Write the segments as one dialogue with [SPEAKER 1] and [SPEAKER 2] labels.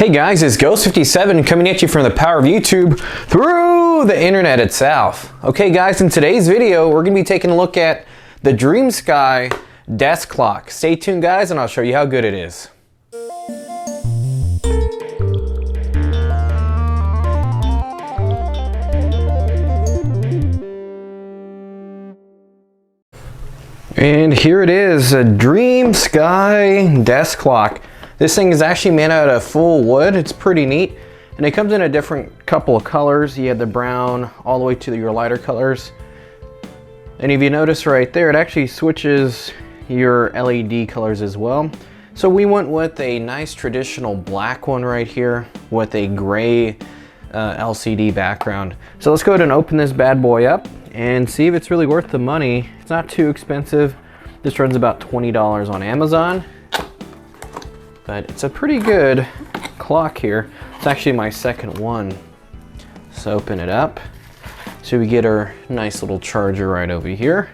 [SPEAKER 1] Hey guys, it's Ghost57 coming at you from the power of YouTube through the internet itself. Okay guys, in today's video, we're going to be taking a look at the DreamSky desk clock. Stay tuned guys, and I'll show you how good it is. And here it is, a DreamSky desk clock. This thing is actually made out of full wood. It's pretty neat. And it comes in a different couple of colors. You have the brown all the way to your lighter colors. And if you notice right there, it actually switches your LED colors as well. So we went with a nice traditional black one right here with a gray LCD background. So let's go ahead and open this bad boy up and see if it's really worth the money. It's not too expensive. This runs about $20 on Amazon. But it's a pretty good clock here. It's actually my second one. Let's open it up. So we get our nice little charger right over here.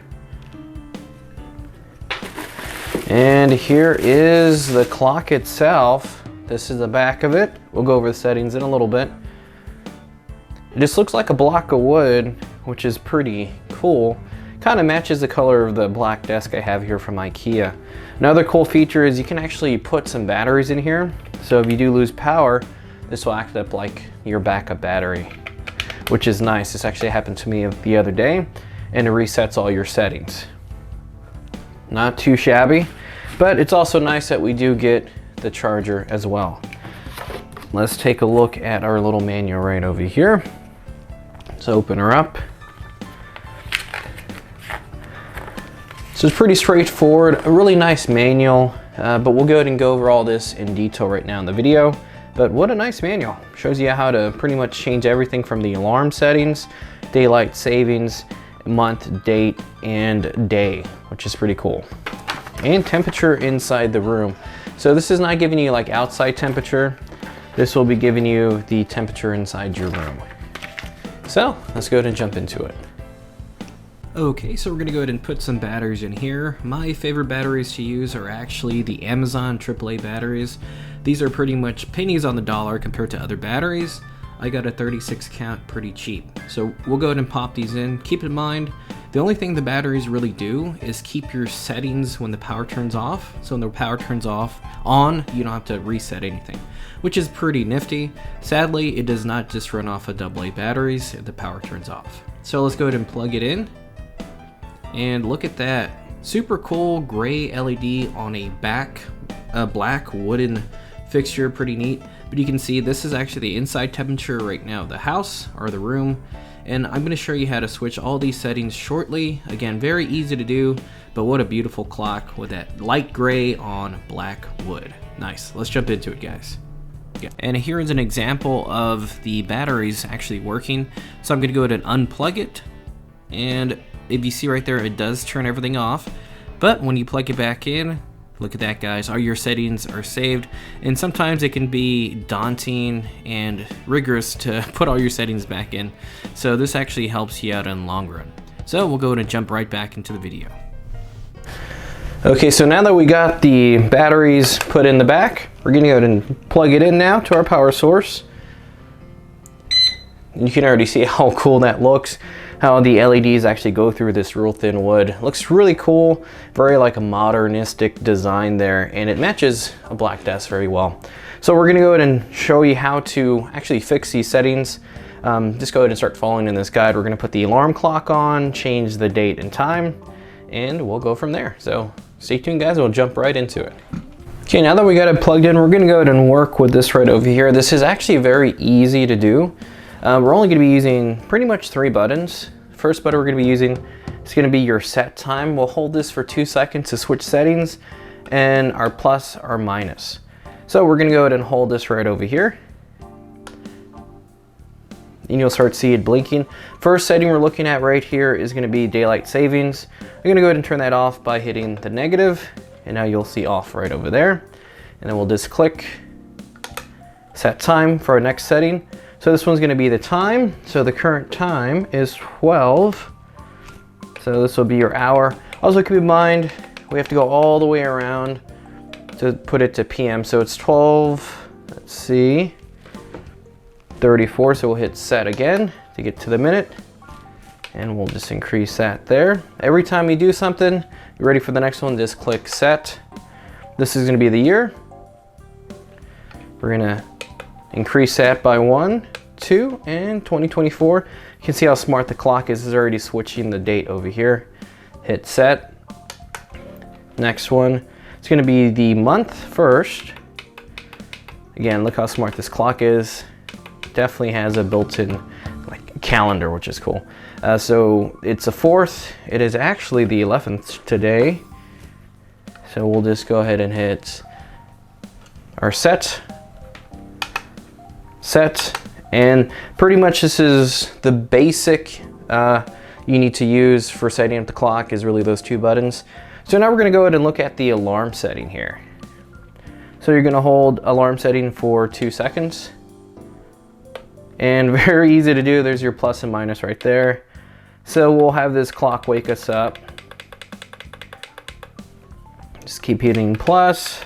[SPEAKER 1] And here is the clock itself. This is the back of it. We'll go over the settings in a little bit. It just looks like a block of wood, which is pretty cool. Kind of matches the color of the black desk I have here from IKEA. Another cool feature is you can actually put some batteries in here. So if you do lose power, this will act up like your backup battery, which is nice. This actually happened to me the other day, and it resets all your settings. Not too shabby, but it's also nice that we do get the charger as well. Let's take a look at our little manual right over here. Let's open her up. So it's pretty straightforward, a really nice manual, but we'll go ahead and go over all this in detail right now in the video. But what a nice manual. Shows you how to pretty much change everything from the alarm settings, daylight savings, month, date, and day, which is pretty cool. And temperature inside the room. So this is not giving you like outside temperature. This will be giving you the temperature inside your room. So let's go ahead and jump into it. Okay, so we're gonna go ahead and put some batteries in here. My favorite batteries to use are actually the Amazon AAA batteries. These are pretty much pennies on the dollar compared to other batteries. I got a 36 count pretty cheap. So we'll go ahead and pop these in. Keep in mind, the only thing the batteries really do is keep your settings when the power turns off. So when the power turns on, you don't have to reset anything, which is pretty nifty. Sadly, it does not just run off of AA batteries if the power turns off. So let's go ahead and plug it in. And look at that, super cool gray LED on a black wooden fixture, pretty neat. But you can see this is actually the inside temperature right now of the house or the room. And I'm gonna show you how to switch all these settings shortly. Again, very easy to do, but what a beautiful clock with that light gray on black wood. Nice, let's jump into it guys. And here is an example of the batteries actually working. So I'm gonna go ahead and unplug it, and if you see right there, it does turn everything off. But when you plug it back in, look at that guys, all your settings are saved. And sometimes it can be daunting and rigorous to put all your settings back in. So this actually helps you out in the long run. So we'll go ahead and jump right back into the video. Okay, so now that we got the batteries put in the back, we're gonna go ahead and plug it in now to our power source. You can already see how cool that looks. How the LEDs actually go through this real thin wood. Looks really cool, very like a modernistic design there, and it matches a black desk very well. So we're gonna go ahead and show you how to actually fix these settings. Just go ahead and start following in this guide. We're gonna put the alarm clock on, change the date and time, and we'll go from there. So stay tuned guys, we'll jump right into it. Okay, now that we got it plugged in, we're gonna go ahead and work with this right over here. This is actually very easy to do. We're only going to be using pretty much 3 buttons. First button we're going to be using is going to be your set time. We'll hold this for 2 seconds to switch settings, and our plus or minus. So we're going to go ahead and hold this right over here. And you'll start to see it blinking. First setting we're looking at right here is going to be daylight savings. I'm going to go ahead and turn that off by hitting the negative, and now you'll see off right over there. And then we'll just click set time for our next setting. So this one's going to be the time. So the current time is 12. So this will be your hour. Also keep in mind, we have to go all the way around to put it to PM. So it's 12 let's see, 34, so we'll hit set again to get to the minute. And we'll just increase that there. Every time you do something, you're ready for the next one, just click set. This is gonna be the year. We're gonna increase that by 1, 2, and 2024. You can see how smart the clock is. It's already switching the date over here. Hit set. Next one, it's gonna be the month first. Again, look how smart this clock is. Definitely has a built-in like calendar, which is cool. So it's the 4th. It is actually the 11th today. So we'll just go ahead and hit our set. And pretty much this is the basic you need to use for setting up the clock is really those 2 buttons. So now we're gonna go ahead and look at the alarm setting here. So you're gonna hold alarm setting for 2 seconds. And very easy to do, there's your plus and minus right there. So we'll have this clock wake us up. Just keep hitting plus.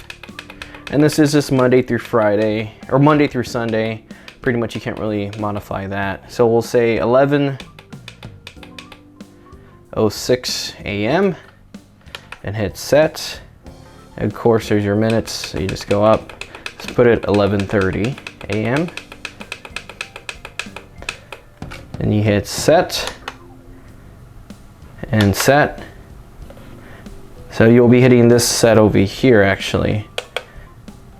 [SPEAKER 1] And this is just Monday through Friday, or Monday through Sunday. Pretty much you can't really modify that. So we'll say 11:06 a.m. and hit set. And of course there's your minutes, so you just go up. Let's put it 11:30 a.m. And you hit set and set. So you'll be hitting this set over here actually.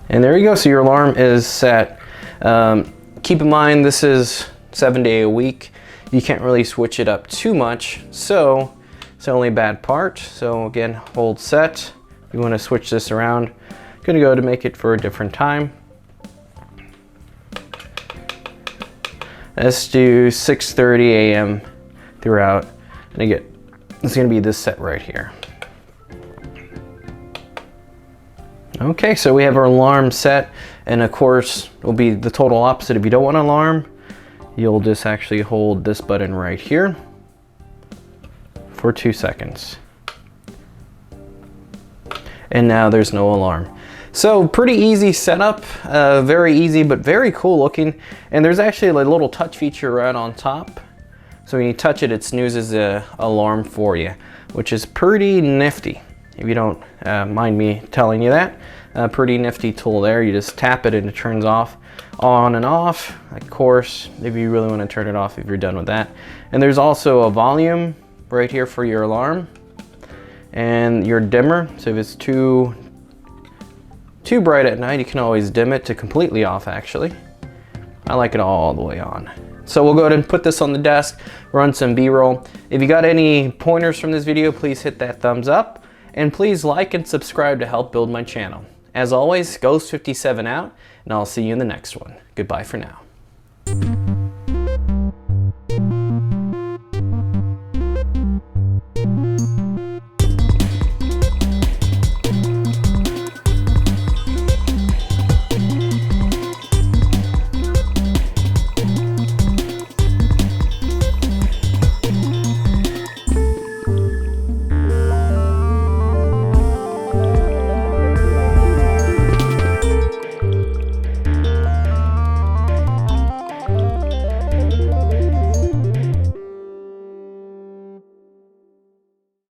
[SPEAKER 1] And there you go, so your alarm is set. Keep in mind this is 7 days a week. You can't really switch it up too much, so it's the only bad part. So again, hold set. If you want to switch this around, I'm gonna go to make it for a different time. Let's do 6:30 a.m. throughout. And again, it's gonna be this set right here. Okay, so we have our alarm set, and of course, it will be the total opposite. If you don't want an alarm, you'll just actually hold this button right here for 2 seconds. And now there's no alarm. So pretty easy setup, very easy, but very cool looking. And there's actually a little touch feature right on top. So when you touch it, it snoozes the alarm for you, which is pretty nifty. If you don't mind me telling you that. Pretty nifty tool there. You just tap it and it turns off, on and off. Of course, if you really want to turn it off if you're done with that. And there's also a volume right here for your alarm. And your dimmer, so if it's too bright at night, you can always dim it to completely off actually. I like it all the way on. So we'll go ahead and put this on the desk, run some B-roll. If you got any pointers from this video, please hit that thumbs up. And please like and subscribe to help build my channel. As always, Ghost57 out, and I'll see you in the next one. Goodbye for now.